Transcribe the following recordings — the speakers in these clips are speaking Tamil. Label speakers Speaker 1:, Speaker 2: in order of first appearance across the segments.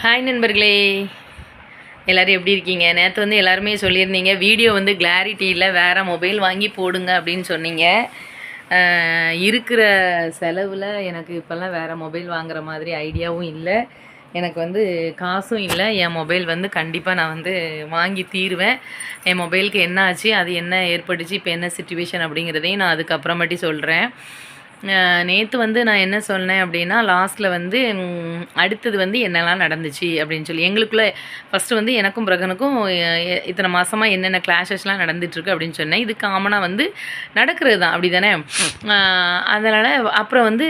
Speaker 1: ஹாய் நண்பர்களே, எல்லோரும் எப்படி இருக்கீங்க? நேற்று வந்து எல்லாருமே சொல்லியிருந்தீங்க வீடியோ வந்து கிளாரிட்டி இல்லை, வேறு மொபைல் வாங்கி போடுங்க அப்படின்னு சொன்னீங்க. இருக்கிற செலவில் எனக்கு இப்போல்லாம் வேறு மொபைல் வாங்குற மாதிரி ஐடியாவும் இல்லை, எனக்கு வந்து காசும் இல்லை. என் மொபைல் வந்து கண்டிப்பாக நான் வந்து வாங்கி தீருவேன். என் மொபைலுக்கு என்ன ஆச்சு, அது என்ன ஏற்பட்டுச்சு, இப்போ என்ன சிச்சுவேஷன் அப்படிங்கிறதையும் நான் அதுக்கப்புறமாட்டி சொல்கிறேன். நேற்று வந்து நான் என்ன சொன்னேன் அப்படின்னா, லாஸ்ட்டில் வந்து அடுத்தது வந்து என்னெல்லாம் நடந்துச்சு அப்படின்னு சொல்லி எங்களுக்குள்ளே ஃபஸ்ட்டு வந்து எனக்கும் பிரகனுக்கும் இத்தனை மாதமாக என்னென்ன கிளாஷஸ்லாம் நடந்துகிட்ருக்கு அப்படின்னு சொன்னேன். இது காமனாக வந்து நடக்கிறது தான், அப்படி தானே? அதனால் அப்புறம் வந்து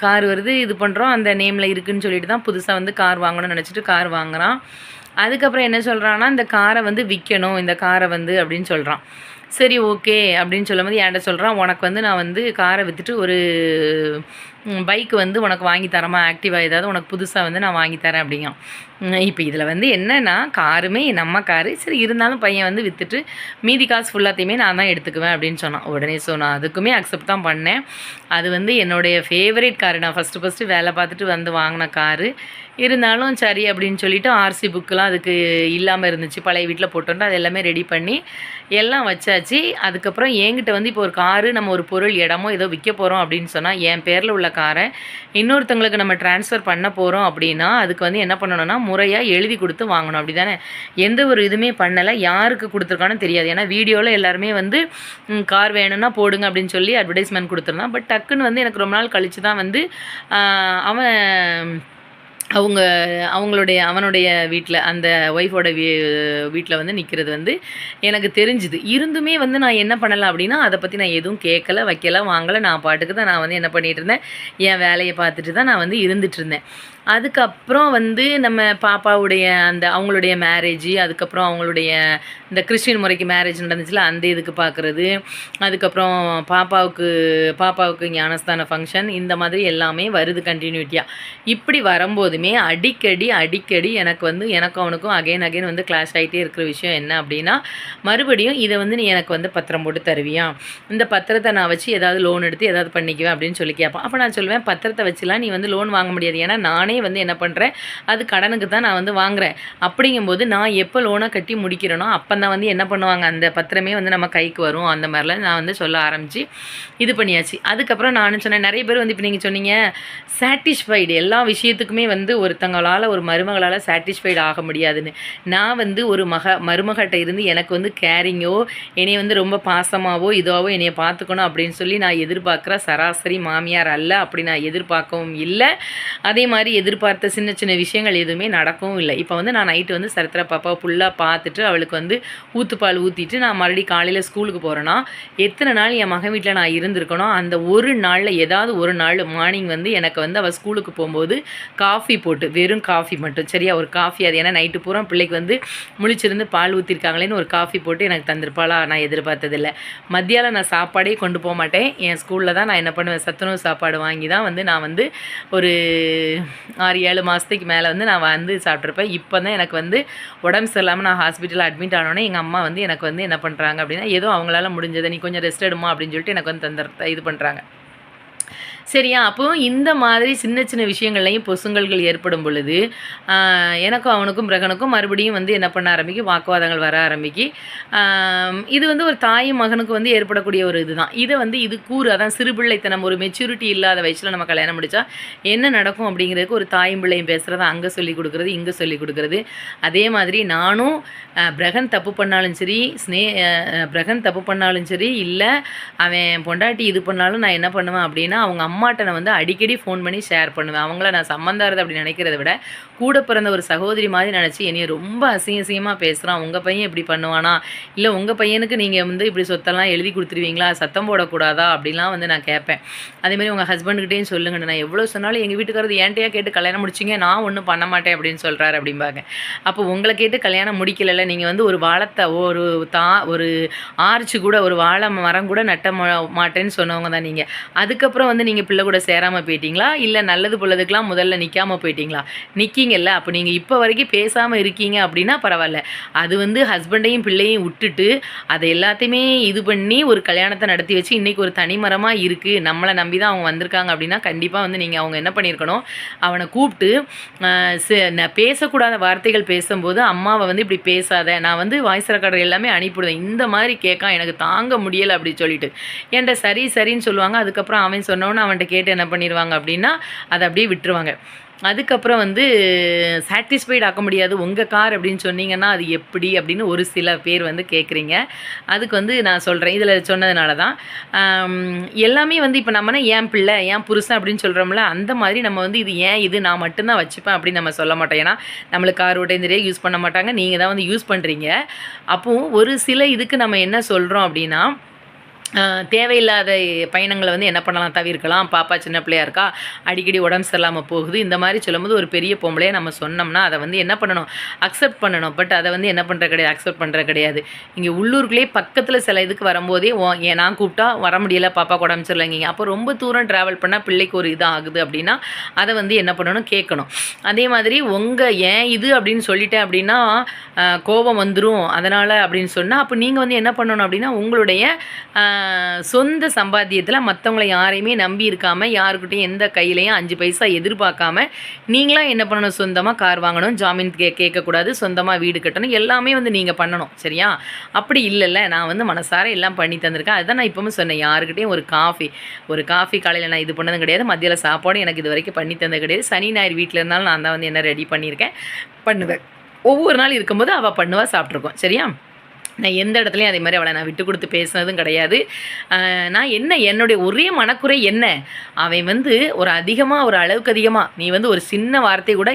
Speaker 1: கார் வருது, இது பண்ணுறோம், அந்த நேமில் இருக்குதுன்னு சொல்லிட்டு தான் புதுசாக வந்து கார் வாங்கணும்னு நினச்சிட்டு கார் வாங்குகிறான். அதுக்கப்புறம் என்ன சொல்கிறான்னா, இந்த காரை வந்து விற்கணும், இந்த காரை வந்து அப்படின்னு சொல்கிறான். சரி ஓகே அப்படின்னு சொல்லும்போது என்கிட்ட சொல்கிறான், உனக்கு வந்து நான் வந்து காரை விற்றுட்டு ஒரு பைக்கு வந்து உனக்கு வாங்கி தரமா, ஆக்டிவாக ஏதாவது உனக்கு புதுசாக வந்து நான் வாங்கி தரேன் அப்படிங்கான். இப்போ இதில் வந்து என்னென்னா, காருமே நம்ம காரு, சரி இருந்தாலும் பையன் வந்து விற்றுட்டு மீதி காசு ஃபுல்லாத்தையுமே நான் தான் எடுத்துக்குவேன் அப்படின்னு சொன்னான். உடனே நான் அதுக்குமே அக்செப்ட் தான் பண்ணேன். அது வந்து என்னுடைய ஃபேவரேட் காரு, நான் ஃபஸ்ட்டு வேலை பார்த்துட்டு வந்து வாங்கின காரு. இருந்தாலும் சரி அப்படின்னு சொல்லிவிட்டு ஆர்சி புக்கெலாம் அதுக்கு இல்லாமல் இருந்துச்சு, பழைய வீட்டில் போட்டோன்ட்டு அது எல்லாமே ரெடி பண்ணி எல்லாம் வச்சாச்சு. அதுக்கப்புறம் என்கிட்ட வந்து இப்போ ஒரு காரு, நம்ம ஒரு பொருள் இடமோ ஏதோ விற்க போகிறோம் அப்படின்னு சொன்னால், என் பேரில் உள்ள காரை இன்னொருத்தங்களுக்கு நம்ம ட்ரான்ஸ்ஃபர் பண்ண போகிறோம் அப்படின்னா, அதுக்கு வந்து என்ன பண்ணணும்னா முறையாக எழுதி கொடுத்து வாங்கணும், அப்படி தானே? எந்த ஒரு இதுவுமே பண்ணலை, யாருக்கு கொடுத்துருக்கான்னு தெரியாது. ஏன்னா வீடியோவில் எல்லாருமே வந்து கார் வேணும்னா போடுங்க அப்படின்னு சொல்லி அட்வர்டைஸ்மெண்ட் கொடுத்துருந்தான். பட் டக்குன்னு வந்து எனக்கு ரொம்ப நாள் கழித்து தான் வந்து அவன் அவனுடைய வீட்டில், அந்த ஒய்ஃபோட வீட்டில் வந்து நிற்கிறது வந்து எனக்கு தெரிஞ்சுது. இருந்துமே வந்து நான் என்ன பண்ணலை அப்படின்னா, அதை பற்றி நான் எதுவும் கேட்கலை, வைக்கலை, வாங்கலை. நான் பாட்டுக்கு தான் நான் வந்து என்ன பண்ணிகிட்டு இருந்தேன், என் வேலையை பார்த்துட்டு தான் நான் வந்து இருந்துகிட்ருந்தேன். அதுக்கப்புறம் வந்து நம்ம பாப்பாவுடைய அவங்களுடைய மேரேஜ், அதுக்கப்புறம் அவங்களுடைய இந்த கிறிஸ்டின் முறைக்கு மேரேஜ் நடந்துச்சுல, அந்த இதுக்கு பார்க்குறது, அதுக்கப்புறம் பாப்பாவுக்கு ஞானஸ்தான ஃபங்க்ஷன், இந்த மாதிரி எல்லாமே வருது கண்டினியூட்டியாக. இப்படி வரும்போதுமே அடிக்கடி எனக்கு வந்து எனக்கும் அவனுக்கும் அகைன் வந்து கிளாஷ் ஆகிட்டே இருக்கிற விஷயம் என்ன அப்படின்னா, மறுபடியும் இதை வந்து நீ எனக்கு வந்து பத்திரம் போட்டு தருவியா, இந்த பத்திரத்தை நான் வச்சு ஏதாவது லோன் எடுத்து ஏதாவது பண்ணிக்குவேன் அப்படின்னு சொல்லி கேட்பான். அப்போ நான் சொல்லுவேன், பத்திரத்தை வச்சுலாம் நீ வந்து லோன் வாங்க முடியாது, ஏன்னா நானே வந்து என்ன பண்ணுறேன், அது கடனுக்கு தான் நான் வந்து வாங்குறேன். அப்படிங்கும்போது நான் எப்போ லோனை கட்டி முடிக்கிறேனோ அப்போ தான் வந்து என்ன பண்ணுவாங்க, அந்த பத்திரமே வந்து நம்ம கைக்கு வரும். அந்த மாதிரிலாம் நான் வந்து சொல்ல ஆரம்பித்து இது பண்ணியாச்சு. அதுக்கப்புறம் நான் சொன்னேன், நிறைய பேர் வந்து இப்போ நீங்கள் சொன்னீங்க சாட்டிஸ்ஃபைடு, எல்லா விஷயத்துக்குமே வந்து ஒருத்தங்களால் ஒரு மருமகளால் சாட்டிஸ்ஃபைடு ஆக முடியாதுன்னு. நான் வந்து ஒரு மருமகிட்ட இருந்து எனக்கு வந்து கேரிங்கோ, என்னைய வந்து ரொம்ப பாசமாகவோ இதுவாகவோ என்னைய பார்த்துக்கணும் அப்படின்னு சொல்லி நான் எதிர்பார்க்குற சராசரி மாமியார் அல்ல. அப்படி நான் எதிர்பார்க்கவும் இல்லை. அதே மாதிரி எதிர்பார்த்த சின்ன விஷயங்கள் எதுவுமே நடக்கவும் இல்லை. இப்போ வந்து நான் நைட்டு வந்து சரித்திர பாப்பாவை ஃபுல்லாக பார்த்துட்டு அவளுக்கு வந்து ஊற்றுப்பால் ஊற்றிட்டு நான் மறுபடியும் காலையில் ஸ்கூலுக்கு போகிறேன்னா, எத்தனை நாள் என் மகன் வீட்டில் நான் இருந்திருக்கணும், அந்த ஒரு நாளில் ஏதாவது ஒரு நாள் மார்னிங் வந்து எனக்கு வந்து அவள் ஸ்கூலுக்கு போகும்போது காஃபி போட்டு, வெறும் காஃபி மட்டும், சரியா, ஒரு காஃபி, அது ஏன்னா நைட்டு பூரா பிள்ளைக்கு வந்து முழிச்சிருந்து பால் ஊற்றிருக்காங்களேன்னு ஒரு காஃபி போட்டு எனக்கு தந்திருப்பாளா, நான் எதிர்பார்த்ததில்லை. மத்தியானம் நான் சாப்பாடே கொண்டு போக மாட்டேன், என் ஸ்கூலில் தான் நான் என்ன பண்ணுவேன், சத்துணவு சாப்பாடு வாங்கி தான் வந்து நான் வந்து ஒரு 6-7 மாதத்துக்கு மேலே வந்து நான் வந்து சாப்பிட்ருப்பேன். இப்போ தான் எனக்கு வந்து உடம்பு சரியில்லாமல் நான் ஹாஸ்பிட்டலில் அட்மிட் ஆனோடனே எங்கள் அம்மா வந்து எனக்கு வந்து என்ன பண்ணுறாங்க அப்படின்னா, ஏதோ அவங்களால முடிஞ்சதை நீ கொஞ்சம் ரெஸ்ட் எடுமா அப்படின்னு சொல்லிட்டு எனக்கு வந்து இது பண்ணுறாங்க. சரியா? அப்போது இந்த மாதிரி சின்ன விஷயங்கள்லையும் பொசுங்கல்கள் ஏற்படும் பொழுது எனக்கும் அவனுக்கும் பிரகனுக்கும் மறுபடியும் வந்து என்ன பண்ண ஆரம்பிக்கும், வாக்குவாதங்கள் வர ஆரம்பிக்கும். இது வந்து ஒரு தாயும் மகனுக்கு வந்து ஏற்படக்கூடிய ஒரு இதுதான். இதை வந்து இது அதான் சிறுபிள்ளைத்தனம், ஒரு மெச்சூரிட்டி இல்லாத வயசில் நம்ம கல்யாணம் முடித்தா என்ன நடக்கும் அப்படிங்கிறதுக்கு ஒரு தாயும் பிள்ளையும் பேசுகிறத அங்கே சொல்லிக் கொடுக்குறது, இங்கே சொல்லிக் கொடுக்குறது. அதே மாதிரி நானும் பிரகன் தப்பு பண்ணாலும் சரி, பிரகன் தப்பு பண்ணாலும் சரி, இல்லை அவன் பொண்டாட்டி இது பண்ணாலும் நான் என்ன பண்ணுவேன் அப்படின்னா, அவங்க அம்மாட்ட நான் வந்து அடிக்கடி ஃபோன் பண்ணி ஷேர் பண்ணுவேன். அவங்கள நான் சம்மந்தாரது அப்படி நினைக்கிறத விட கூட பிறந்த ஒரு சகோதரி மாதிரி நினச்சி என்னைய ரொம்ப அசிங்கமாக பேசுகிறான், உங்கள் பையன் இப்படி பண்ணுவானா, இல்லை உங்கள் பையனுக்கு நீங்கள் வந்து இப்படி சொத்தெல்லாம் எழுதி கொடுத்துருவீங்களா, சத்தம் போடக்கூடாதா அப்படிலாம் வந்து நான் கேட்பேன். அதேமாதிரி உங்கள் ஹஸ்பண்ட்கிட்டையும் சொல்லுங்கன்னு, நான் எவ்வளோ சொன்னாலும் எங்கள் வீட்டுக்காரது ஏன்ட்டையா கேட்டு கல்யாணம் முடிச்சிங்க, நான் ஒன்றும் பண்ண மாட்டேன் அப்படின்னு சொல்கிறாரு அப்படிம்பாங்க. அப்போ உங்களை கேட்டு கல்யாணம் முடிக்கலைல்ல, நீங்கள் வந்து ஒரு வாழத்தை ஒரு ஆர்ச்சு கூட, ஒரு வாழை மரம் கூட நட்ட மாட்டேன்னு சொன்னவங்க தான் நீங்கள். அதுக்கப்புறம் வந்து நீங்கள் நீங்கள் பிள்ளை கூட சேராமல் போயிட்டீங்களா, இல்லை நல்லது பொழுதுக்கெலாம் முதல்ல நிற்காமல் போயிட்டீங்களா? நிற்கிங்கல்ல, அப்போ நீங்கள் இப்போ வரைக்கும் பேசாமல் இருக்கீங்க அப்படின்னா பரவாயில்ல. அது வந்து ஹஸ்பண்டையும் பிள்ளையும் விட்டுட்டு அதை எல்லாத்தையுமே இது பண்ணி ஒரு கல்யாணத்தை நடத்தி வச்சு இன்றைக்கி ஒரு தனிமரமாக இருக்குது, நம்மளை நம்பி தான் அவங்க வந்திருக்காங்க அப்படின்னா கண்டிப்பாக வந்து நீங்கள் அவங்க என்ன பண்ணியிருக்கணும், அவனை கூப்பிட்டு பேசக்கூடாத வார்த்தைகள் பேசும்போது அம்மாவை வந்து இப்படி பேசாத, நான் வந்து வாய்ஸ் ரெக்கார்டர் எல்லாமே அனுப்பிவிடுவேன், இந்த மாதிரி கேட்கான் எனக்கு தாங்க முடியலை அப்படின்னு சொல்லிட்டு என்கிட்ட சரி சரின்னு சொல்லுவாங்க. அதுக்கப்புறம் அவன் சொன்னவொன்னு அவன்கிட்ட கேட்டு என்ன பண்ணிடுவாங்க அப்படின்னா அதை அப்படியே விட்டுருவாங்க. அதுக்கப்புறம் வந்து சாட்டிஸ்ஃபைட் ஆக்க முடியாது உங்கள் கார் அப்படின்னு சொன்னீங்கன்னா அது எப்படி அப்படின்னு ஒரு சில பேர் வந்து கேட்குறீங்க. அதுக்கு வந்து நான் சொல்கிறேன், இதில் சொன்னதுனால தான் எல்லாமே வந்து இப்போ நம்மனா என் பிள்ளை என் புருஷன் அப்படின்னு சொல்கிறோம்ல, அந்த மாதிரி நம்ம வந்து இது ஏன் இது நான் மட்டும்தான் வச்சுப்பேன் அப்படின்னு நம்ம சொல்ல மாட்டோம். ஏன்னா நம்மளுக்கு கார் ஓட்டேந்திரியே யூஸ் பண்ண மாட்டாங்க, நீங்கள் தான் வந்து யூஸ் பண்ணுறீங்க. அப்போது ஒரு சில இதுக்கு நம்ம என்ன சொல்கிறோம் அப்படின்னா, தேவையில்லாத பயணங்களை வந்து என்ன பண்ணலாம், தவிர்க்கலாம். பாப்பா சின்ன பிள்ளையா இருக்கா, அடிக்கடி உடம்பு சரியில்லாமல் போகுது, இந்த மாதிரி சொல்லும்போது ஒரு பெரிய பொம்பளையை நம்ம சொன்னோம்னா அதை வந்து என்ன பண்ணணும், அக்செப்ட் பண்ணணும். பட் அதை வந்து என்ன பண்ணுற கிடையாது, அக்செப்ட் பண்ணுற கிடையாது. இங்கே உள்ளூருக்குள்ளேயே பக்கத்தில் சில இதுக்கு வரும்போதே நான் கூப்பிட்டா வர முடியலை, பாப்பா உடம்பு சரியில்லைங்க, அப்போ ரொம்ப தூரம் ட்ராவல் பண்ணால் பிள்ளைக்கு ஒரு இது ஆகுது அப்படின்னா அதை வந்து என்ன பண்ணணும், கேட்கணும். அதே மாதிரி ஏன் இது அப்படின்னு சொல்லிட்டேன் அப்படின்னா கோபம் வந்துடும் அதனால் அப்படின்னு சொன்னால், அப்போ நீங்கள் வந்து என்ன பண்ணணும் அப்படின்னா உங்களுடைய சொந்த சம்பாத்தியத்தில் மற்றவங்களை யாரையுமே நம்பி இருக்காமல், யாருக்கிட்டையும் எந்த கையிலையும் 5 பைசா எதிர்பார்க்காம நீங்களாம் என்ன பண்ணணும், சொந்தமாக கார் வாங்கணும், ஜாமீன் கேட்கக்கூடாது, சொந்தமாக வீடு கட்டணும், எல்லாமே வந்து நீங்கள் பண்ணணும். சரியா? அப்படி இல்லைல்ல, நான் வந்து மனசார எல்லாம் பண்ணி தந்திருக்கேன். அதுதான் நான் இப்போவும் சொன்னேன், யாருக்கிட்டையும் ஒரு காஃபி காலையில் நான் இது பண்ணதும் கிடையாது, மத்தியில் சாப்பாடு எனக்கு இது வரைக்கும் பண்ணி தந்தது கிடையாது. சனி ஞாயிறு வீட்டில் இருந்தாலும் நான் தான் வந்து என்ன ரெடி பண்ணியிருக்கேன், பண்ணுவேன். ஒவ்வொரு நாள் இருக்கும்போது அவள் பண்ணுவா, சாப்பிட்ருக்கோம். சரியா? நான் எந்த இடத்துலையும் அதே மாதிரி அவளை நான் விட்டு கொடுத்து பேசினதும் கிடையாது. நான் என்னுடைய ஒரே மனக்குறை என்ன, அவன் வந்து ஒரு அளவுக்கு அதிகமாக நீ வந்து ஒரு சின்ன வார்த்தை கூட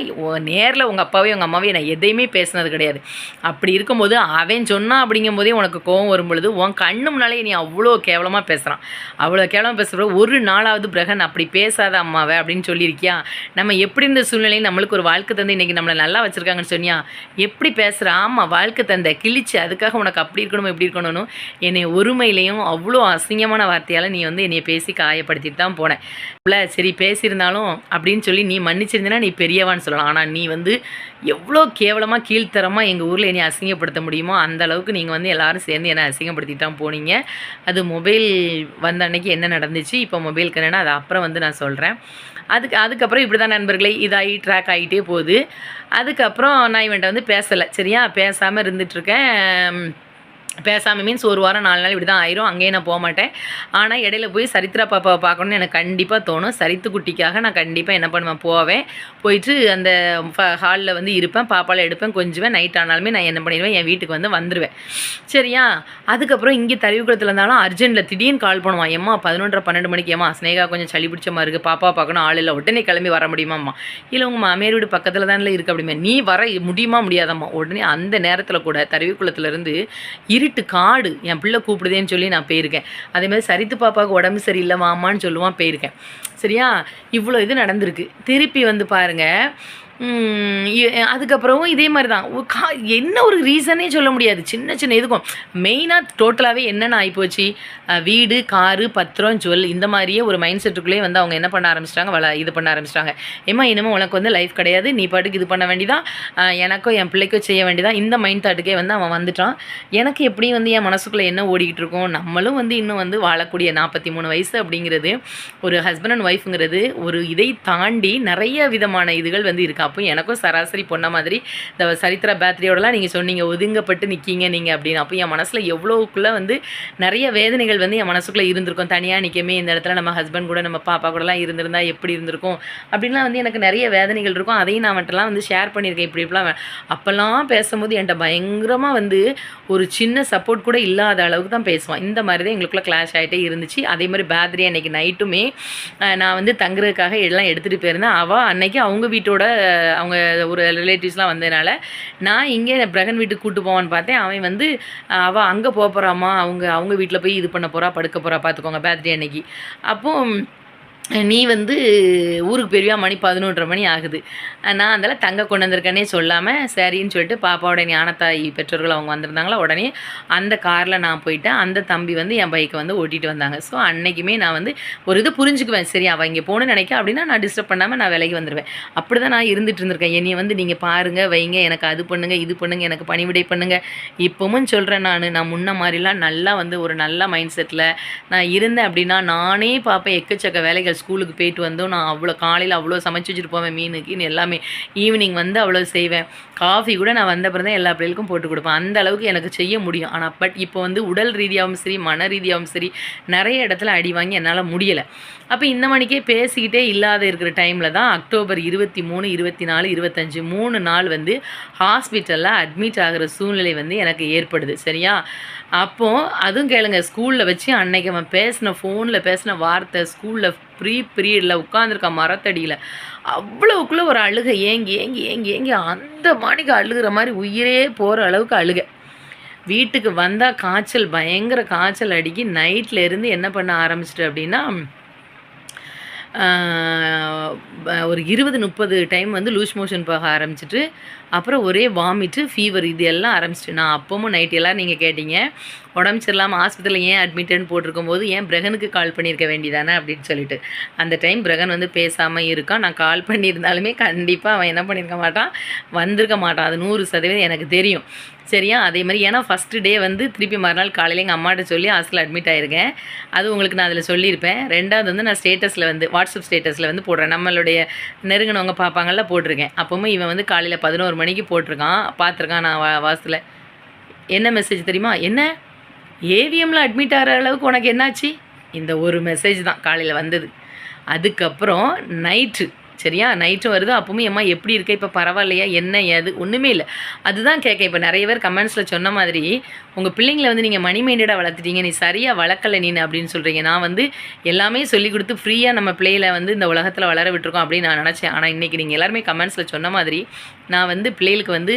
Speaker 1: நேரில் உங்கள் அப்பாவையும் உங்கள் அம்மாவையும் நான் எதையுமே பேசினது கிடையாது. அப்படி இருக்கும்போது அவன் சொன்னான் அப்படிங்கும்போதே உனக்கு கோவம் வரும் பொழுது உன் கண்ணு முன்னாலே நீ அவ்வளோ கேவலமாக பேசுகிறான். அவ்வளோ கேவலமாக பேசுகிற ஒரு நாளாவது பிரகன் அப்படி பேசாத அம்மாவை அப்படின்னு சொல்லியிருக்கியா? நம்ம எப்படி இருந்த சூழ்நிலையும் நம்மளுக்கு ஒரு வாழ்க்கை தந்தை இன்றைக்கி நம்மளை நல்லா வச்சுருக்காங்கன்னு சொன்னியா? எப்படி பேசுகிற? ஆமாம், வாழ்க்கை தந்தை கிழிச்சு அதுக்காக உனக்கு அப்படி இருக்கணும் எப்படி இருக்கணும்னு என்னை ஒருமையிலையும் அவ்வளோ அசிங்கமான வார்த்தையால் நீ வந்து என்னை பேசி காயப்படுத்திட்டு தான் போனேன். இல்லை சரி பேசியிருந்தாலும் அப்படின்னு சொல்லி நீ மன்னிச்சிருந்தீன்னா நீ பெரியவான்னு சொல்லலாம். ஆனால் நீ வந்து எவ்வளோ கேவலமாக கீழ்த்தரமாக எங்கள் ஊரில் என்னை அசிங்கப்படுத்த முடியுமோ அந்த அளவுக்கு நீங்கள் வந்து எல்லோரும் சேர்ந்து என்னை அசிங்கப்படுத்திட்டு தான் போனீங்க. அது மொபைல் வந்த அன்னைக்கு என்ன நடந்துச்சு, இப்போ மொபைலுக்கு என்னென்னா அது அப்புறம் வந்து நான் சொல்கிறேன். அதுக்கப்புறம் இப்படி தான் நண்பர்களே இதாகி ட்ராக் ஆகிட்டே போகுது. அதுக்கப்புறம் நான் இவன்ட்ட வந்து பேசலை. சரியா? பேசாமல் இருந்துகிட்ருக்கேன். பேசாமல் மீன்ஸ் ஒரு வாரம் 4 நாள் இப்படி தான் ஆயிரும். அங்கேயே நான் போக மாட்டேன். ஆனால் இடையில போய் சரித்ரா பாப்பாவை பார்க்கணுன்னு எனக்கு கண்டிப்பாக தோணும். சரித்து குட்டிக்காக நான் கண்டிப்பாக என்ன பண்ணுவேன், போவேன். போயிட்டு அந்த ஹாலில் வந்து இருப்பேன், பாப்பாவில் எடுப்பேன், கொஞ்சுவேன். நைட் ஆனாலுமே நான் என்ன பண்ணிடுவேன், என் வீட்டுக்கு வந்து வந்துடுவேன். சரியா? அதுக்கப்புறம் இங்கே தறிவுக்குளத்தில் இருந்தாலும் அர்ஜென்ட்டில் திடீர்னு கால் பண்ணுவான். ஏம்மா 11:30-12 மணிக்கு, ஏம்மா ஸ்னேகா கொஞ்சம் சளி பிடிச்ச மாதிரி இருக்குது, பாப்பா பார்க்கணும் ஆள் இல்லை, உடனே கிளம்பி வர முடியுமாம்மா? இல்லை உங்கள் மாமியார் வீடு பக்கத்தில் தானே இருக்குது அப்படிமே. நீ வர முடியுமா முடியாதம்மா? உடனே அந்த நேரத்தில் கூட தறிவுக்குளத்துலேருந்து இருட்டு காடு என் பிள்ளை கூப்பிடுதேன்னு சொல்லி நான் போயிருக்கேன். அதேமாதிரி சரித்து பாப்பாவுக்கு உடம்பு சரியில்லை வாமான்னு சொல்லுவான், போயிருக்கேன். சரியா? இவ்வளோ இது நடந்திருக்கு. திருப்பி வந்து பாருங்கள், அதுக்கப்புறமும் இதே மாதிரி தான். என்ன ஒரு ரீசனே சொல்ல முடியாது. சின்ன சின்ன இதுக்கும் மெயினாக டோட்டலாகவே என்னென்ன ஆகிப்போச்சு, வீடு, காரு, பத்திரம், ஜுவல், இந்த மாதிரியே ஒரு மைண்ட் செட்டுக்குள்ளேயே வந்து அவங்க என்ன பண்ண ஆரம்பிச்சிட்டாங்க, இது பண்ண ஆரம்பிச்சிட்டாங்க. ஏமா இனிமேல் உனக்கு வந்து லைஃப் கிடையாது, நீ பாட்டுக்கு இது பண்ண வேண்டியதான், எனக்கோ என் பிள்ளைக்கோ செய்ய வேண்டியதான், இந்த மைண்ட் தாட்டுக்கே வந்து அவன் வந்துட்டான். எனக்கு எப்படி வந்து என் மனசுக்குள்ளே என்ன ஓடிக்கிட்டு இருக்கோம், நம்மளும் வந்து இன்னும் வந்து வாழக்கூடிய 43 வயசு அப்படிங்கிறது, ஒரு ஹஸ்பண்ட் அண்ட் ஒய்ஃபுங்கிறது ஒரு இதை தாண்டி நிறைய விதமான இதுகள் வந்து இருக்குது. அப்போ எனக்கும் சராசரி பொண்ண மாதிரி இந்த சரித்திரா பேத்ரியோடலாம் நீங்கள் சொன்னீங்க ஒதுங்கப்பட்டு நிற்கீங்க நீங்கள் அப்படின்னு. அப்போ என் மனசில் எவ்வளோக்குள்ளே வந்து நிறைய வேதனைகள் வந்து என் மனசுக்குள்ளே இருந்திருக்கும். தனியாக நிற்கமே இந்த இடத்துல நம்ம ஹஸ்பண்ட் கூட நம்ம பாப்பா கூடலாம் இருந்திருந்தா எப்படி இருந்திருக்கும் அப்படின்லாம் வந்து எனக்கு நிறைய வேதனைகள் இருக்கும். அதையும் நான் வந்துட்டுலாம் வந்து ஷேர் பண்ணியிருக்கேன். இப்படிலாம் அப்போல்லாம் பேசும்போது என்கிட்ட பயங்கரமாக வந்து ஒரு சின்ன சப்போர்ட் கூட இல்லாத அளவுக்கு தான் பேசுவான். இந்த மாதிரி தான் எங்களுக்குள்ளே கிளாஷ் ஆகிட்டே இருந்துச்சு. அதே மாதிரி பேத்ரி அன்னைக்கு நைட்டுமே நான் வந்து தங்குறதுக்காக எல்லாம் எடுத்துகிட்டு போயிருந்தேன். அவள் அன்னைக்கு அவங்க வீட்டோட அவங்க ஒரு ரிலேட்டிவ்ஸ்லாம் வந்ததுனால நான் இங்கே பிரகன் வீட்டுக்கு கூப்பிட்டு போவான்னு பார்த்தேன். அவன் வந்து அவள் அங்கே போகிறாமா, அவங்க வீட்டில் போய் இது பண்ண போகிறா, படுக்க போகிறா, பார்த்துக்கோங்க பேத்ரி அன்னைக்கு. அப்போது நீ வந்து ஊருக்கு போயிருவியா, மணி 11:30 மணி ஆகுது. நான் அதெல்லாம் தங்க கொண்டு வந்திருக்கேனே சொல்லாமல் சரின்னு சொல்லிட்டு பாப்பாவோட ஞானத்தாய் பெற்றோர்கள் அவங்க வந்திருந்தாங்களா, உடனே அந்த காரில் நான் போயிட்டேன். அந்த தம்பி வந்து என் பைக்கை வந்து ஓட்டிகிட்டு வந்தாங்க. ஸோ அன்னைக்குமே நான் வந்து ஒரு இது புரிஞ்சுக்குவேன், சரி அவள் இங்கே போகணுன்னு நினைக்க அப்படின்னா நான் டிஸ்டர்ப் பண்ணாமல் நான் விலைக்கு வந்துடுவேன். அப்படி தான் நான் இருந்துகிட்டு இருந்திருக்கேன். என்னையை வந்து நீங்கள் பாருங்கள் வைங்க, எனக்கு அது பண்ணுங்கள் இது பண்ணுங்கள், எனக்கு பணிவிடை பண்ணுங்கள். இப்போவும் சொல்கிறேன், நான் முன்ன மாதிரிலாம் நல்லா வந்து ஒரு நல்ல மைண்ட் செட்டில் நான் இருந்தேன். அப்படின்னா நானே பார்ப்பேன், எக்கச்சக்க வேலைகள். ஸ்கூலுக்கு போயிட்டு வந்தோம், நான் அவ்வளோ காலையில் அவ்வளோ சமைச்சு வச்சுட்டு போவேன், மீனுக்குன்னு எல்லாமே. ஈவினிங் வந்து அவ்வளோ செய்வேன். காஃபி கூட நான் வந்த பிறகு தான் எல்லா பிள்ளைகளுக்கும் போட்டு கொடுப்பேன். அந்த அளவுக்கு எனக்கு செய்ய முடியும். ஆனால் பட் இப்போ வந்து உடல் ரீதியாகவும் சரி மன ரீதியாகவும் சரி நிறைய இடத்துல அடி வாங்கி என்னால் முடியலை. அப்போ இந்த மணிக்கே பேசிக்கிட்டே இல்லாத இருக்கிற டைமில் தான் அக்டோபர் 23, 24, 25 3 நாள் வந்து ஹாஸ்பிட்டலில் அட்மிட் ஆகிற சூழ்நிலை வந்து எனக்கு ஏற்படுது. சரியா? அப்போது அதுவும் கேளுங்க, ஸ்கூலில் வச்சு அன்னைக்கு அவன் ஃபோனில் பேசின வார்த்தை, ஸ்கூலில் பீரியடில் உட்காந்துருக்க மரத்தடியில் அவ்வளோக்குள்ளே ஒரு அழுகை, ஏங்கி ஏங்கி ஏங்கி ஏங்கி அந்த மணிக்கு அழுகிற மாதிரி உயிரே போகிற அளவுக்கு அழுகை. வீட்டுக்கு வந்தால் காய்ச்சல், பயங்கர காய்ச்சல் அடிக்கி நைட்டில் இருந்து என்ன பண்ண ஆரம்பிச்சிட்டு அப்படின்னா ஒரு 20-30 டைம் வந்து லூஸ் மோஷன் போக ஆரம்பிச்சிட்டு, அப்புறம் ஒரே வாமிட்டு, ஃபீவர், இது எல்லாம் ஆரம்பிச்சிட்டு. நான் அப்பவும் நைட் எல்லாம் நீங்கள் கேட்டீங்க, உடம்பு சரியில்லாமல் ஹாஸ்பிட்டலில் ஏன் அட்மிட்டுன்னு போட்டிருக்கும் போது ஏன் பிரகனுக்கு கால் பண்ணியிருக்க வேண்டியதானே அப்படின்னு சொல்லிட்டு. அந்த டைம் பிரகன் வந்து பேசாமல் இருக்கான். நான் கால் பண்ணியிருந்தாலுமே கண்டிப்பாக அவன் என்ன பண்ணியிருக்க மாட்டான், வந்திருக்க மாட்டான். அது 100% எனக்கு தெரியும். சரியா? அதே மாதிரி ஏன்னா ஃபஸ்ட்டு டே வந்து திருப்பி மறுநாள் காலையில் எங்கள் அம்மாட்ட சொல்லி ஹாஸ்டலில் அட்மிட் ஆகிருக்கேன். அது உங்களுக்கு நான் அதில் சொல்லியிருப்பேன். ரெண்டாவது வந்து நான் ஸ்டேட்டஸில் வந்து வாட்ஸ்அப் ஸ்டேட்டஸில் வந்து போடுறேன், நம்மளுடைய நெருங்கினவங்க பார்ப்பாங்கள்ல, போட்டிருக்கேன். அப்போவும் இவன் வந்து காலையில் 11 மணிக்கு போட்டிருக்கான், பார்த்துருக்கான். நான் வாசத்தில் என்ன மெசேஜ் தெரியுமா? என்ன ஏவிஎம்மில் அட்மிட் ஆகிற அளவுக்கு உனக்கு என்னாச்சு? இந்த ஒரு மெசேஜ் தான் காலையில் வந்தது. அதுக்கப்புறம் நைட்டு, சரியா, நைட்டும் வருது. அப்பவுமே அம்மா எப்படி இருக்க, இப்போ பரவாயில்லையா, என்ன ஏது, ஒன்றுமே இல்லை. அதுதான் கேட்க. இப்போ நிறைய பேர் கமெண்ட்ஸில் சொன்ன மாதிரி உங்கள் பிள்ளைங்களை வந்து நீங்கள் மணி மைண்டடாக வளர்த்துட்டீங்க, நீ சரியாக வளர்க்கலை நீ அப்படின்னு சொல்கிறீங்க. நான் வந்து எல்லாமே சொல்லிக் கொடுத்து ஃப்ரீயாக நம்ம பிள்ளைகளை வந்து இந்த உலகத்தில் வளர விட்டுருக்கோம் அப்படின்னு நான் நினச்சேன். ஆனால் இன்றைக்கி நீங்கள் எல்லாருமே கமெண்ட்ஸில் சொன்ன மாதிரி நான் வந்து பிள்ளைகளுக்கு வந்து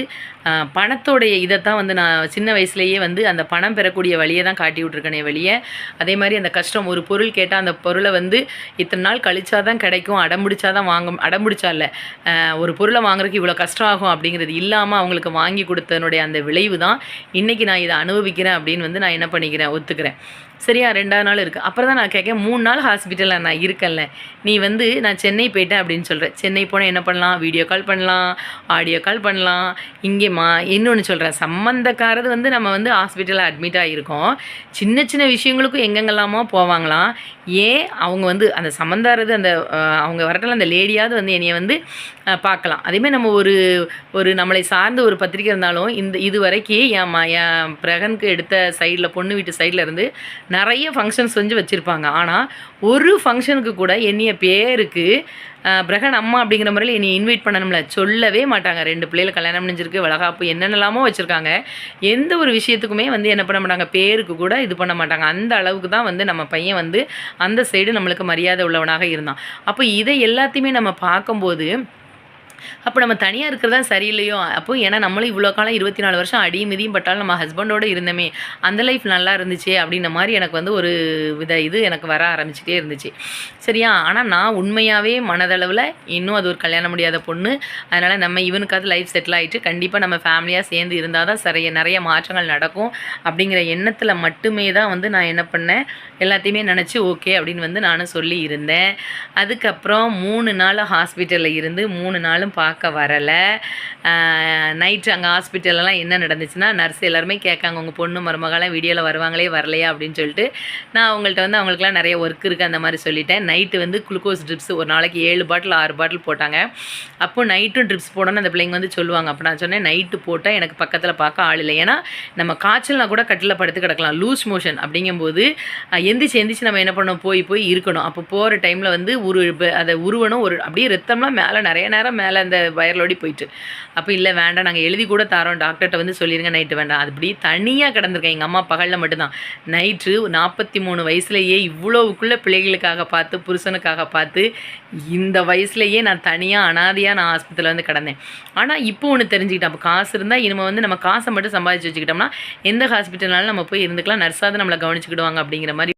Speaker 1: பணத்தோடைய இதைத்தான் வந்து நான் சின்ன வயசுலேயே வந்து அந்த பணம் பெறக்கூடிய வழியை தான் காட்டி விட்ருக்கேனே வெளியே. அதே மாதிரி அந்த கஷ்டம், ஒரு பொருள் கேட்டால் அந்த பொருளை வந்து இத்தனை நாள் கழிச்சா தான் கிடைக்கும், அடம்பிடிச்சா தான் அடம்பிடிச்சா இல்லை, ஒரு பொருளை வாங்குறதுக்கு இவ்வளோ கஷ்டம் ஆகும் அப்படிங்கிறது இல்லாமல் அவங்களுக்கு வாங்கி கொடுத்தனுடைய அந்த விளைவு தான் இன்றைக்கி நான் இதை அனுபவிக்கிறேன் அப்படின்னு வந்து நான் என்ன பண்ணிக்கிறேன், ஒத்துக்கிறேன். சரியா? 2வது நாள் இருக்குது. அப்புறம் தான் நான் கேட்கேன், 3 நாள் ஹாஸ்பிட்டலில் நான் இருக்கேன்ல, நீ வந்து நான் சென்னை போயிட்டேன் அப்படின்னு சொல்கிறேன். சென்னை போனால் என்ன பண்ணலாம், வீடியோ கால் பண்ணலாம், ஆடியோ கால் பண்ணலாம். இங்கேம்மா இன்னொன்று சொல்கிறேன், சம்மந்தக்காரது வந்து நம்ம வந்து ஹாஸ்பிட்டலில் அட்மிட் ஆகியிருக்கோம், சின்ன சின்ன விஷயங்களுக்கும் எங்கெங்கெல்லாமோ போவாங்களாம். ஏன் அவங்க வந்து அந்த சம்மந்தாரது அந்த அவங்க வரட்டில் அந்த லேடியாவது வந்து என்னையை வந்து பார்க்கலாம். அதேமாதிரி நம்ம ஒரு நம்மளை சார்ந்த ஒரு பத்திரிக்கை இருந்தாலும் இது வரைக்கும் என் பிரகனுக்கு எடுத்த சைடில், பொண்ணு வீட்டு சைடில் இருந்து நிறைய ஃபங்க்ஷன்ஸ் செஞ்சு வச்சுருப்பாங்க. ஆனால் ஒரு ஃபங்க்ஷனுக்கு கூட என்னைய பேருக்கு பிரகன் அம்மா அப்படிங்கிற முறையில் என்னை இன்வைட் பண்ணணும்ல, சொல்லவே மாட்டாங்க. 2 பிள்ளைகள் கல்யாணம் முடிஞ்சிருக்கு, வளகாப்பு என்னென்னலாமோ வச்சுருக்காங்க. எந்த ஒரு விஷயத்துக்குமே வந்து என்ன பண்ண மாட்டாங்க, பேருக்கு கூட இது பண்ண மாட்டாங்க. அந்த அளவுக்கு தான் வந்து நம்ம பையன் வந்து அந்த சைடு நம்மளுக்கு மரியாதை உள்ளவனாக இருந்தான். அப்போ இதை எல்லாத்தையுமே நம்ம பார்க்கும்போது அப்போ நம்ம தனியாக இருக்கிறதா சரியில்லையோ, அப்போ ஏன்னா நம்மளும் இவ்வளோ காலம் 24 வருஷம் அடியும் மிதியும் பட்டாலும் நம்ம ஹஸ்பண்டோடு இருந்தோமே, அந்த லைஃப் நல்லா இருந்துச்சு அப்படின்ற மாதிரி எனக்கு வந்து ஒரு இது எனக்கு வர ஆரம்பிச்சிட்டே இருந்துச்சு. சரியா? ஆனால் நான் உண்மையாகவே மனதளவில் இன்னும் அது ஒரு கல்யாணம் முடியாத பொண்ணு, அதனால் நம்ம இவனுக்காவது லைஃப் செட்டில் ஆகிட்டு கண்டிப்பாக நம்ம ஃபேமிலியாக சேர்ந்து இருந்தால் தான் நிறைய மாற்றங்கள் நடக்கும் அப்படிங்கிற எண்ணத்தில் மட்டுமே தான் வந்து நான் என்ன பண்ணேன், எல்லாத்தையுமே நினச்சி ஓகே அப்படின்னு வந்து நானும் சொல்லி இருந்தேன். அதுக்கப்புறம் 3 நாள் ஹாஸ்பிட்டலில் இருந்து 3 நாளும் பார்க்க வரலை. நைட்டு அங்கே ஹாஸ்பிட்டலெலாம் என்ன நடந்துச்சுன்னா, நர்ஸ் எல்லாருமே கேட்காங்க, உங்கள் பொண்ணு மருமகளாம் வீடியோவில் வருவாங்களே வரலையா அப்படின்னு சொல்லிட்டு. நான் அவங்கள்ட்ட வந்து அவங்களுக்குலாம் நிறைய ஒர்க் இருக்குது அந்த மாதிரி சொல்லிட்டேன். நைட்டு வந்து குளுக்கோஸ் ட்ரிப்ஸ் ஒரு நாளைக்கு 7 பாட்டில் 6 பாட்டில் போட்டாங்க. அப்போ நைட்டும் ட்ரிப்ஸ் போடணும்னு அந்த பிள்ளைங்க வந்து சொல்லுவாங்க. அப்போ நான் சொன்னேன், நைட்டு போட்டால் எனக்கு பக்கத்தில் பார்க்க ஆள் இல்லை, ஏன்னா நம்ம காய்ச்சல்னா கூட கட்டில் படுத்து கிடக்கலாம், லூஸ் மோஷன் அப்படிங்கும்போது எந்திரிச்சு நம்ம என்ன பண்ணோம், போய் இருக்கணும். அப்போ போகிற டைமில் வந்து அதை உருவணும், ஒரு அப்படியே ரத்தம்லாம் மேலே நிறைய நேரம் மேலே அந்த வயர்லோடி போயிட்டு. அப்போ இல்லை வேண்டாம், நாங்கள் எழுதி கூட தரோம், டாக்டர்கிட்ட வந்து சொல்லிடுங்க, நைட்டு வேண்டாம். அது இப்படி தனியாக கிடந்திருக்கேன். எங்கள் அம்மா பகலில் மட்டும்தான். நைட்டு 43 வயசுலேயே இவ்வளோவுக்குள்ளே பிள்ளைகளுக்காக பார்த்து, புருஷனுக்காக பார்த்து, இந்த வயசுலேயே நான் தனியாக அனாதையாக நான் ஆஸ்பத்திரியில் வந்து கிடந்தேன். ஆனால் இப்போ ஒன்று தெரிஞ்சுக்கிட்டேன், அப்போ காசு இருந்தால் இனிமேல் வந்து நம்ம காசை மட்டும் சம்பாதிச்சு வச்சுக்கிட்டோம்னா எந்த ஹாஸ்பிட்டல்னாலும் நம்ம போய் இருந்துக்கலாம், நர்ஸாவது நம்மளை கவனிச்சுக்கிடுவாங்க அப்படிங்கிற மாதிரி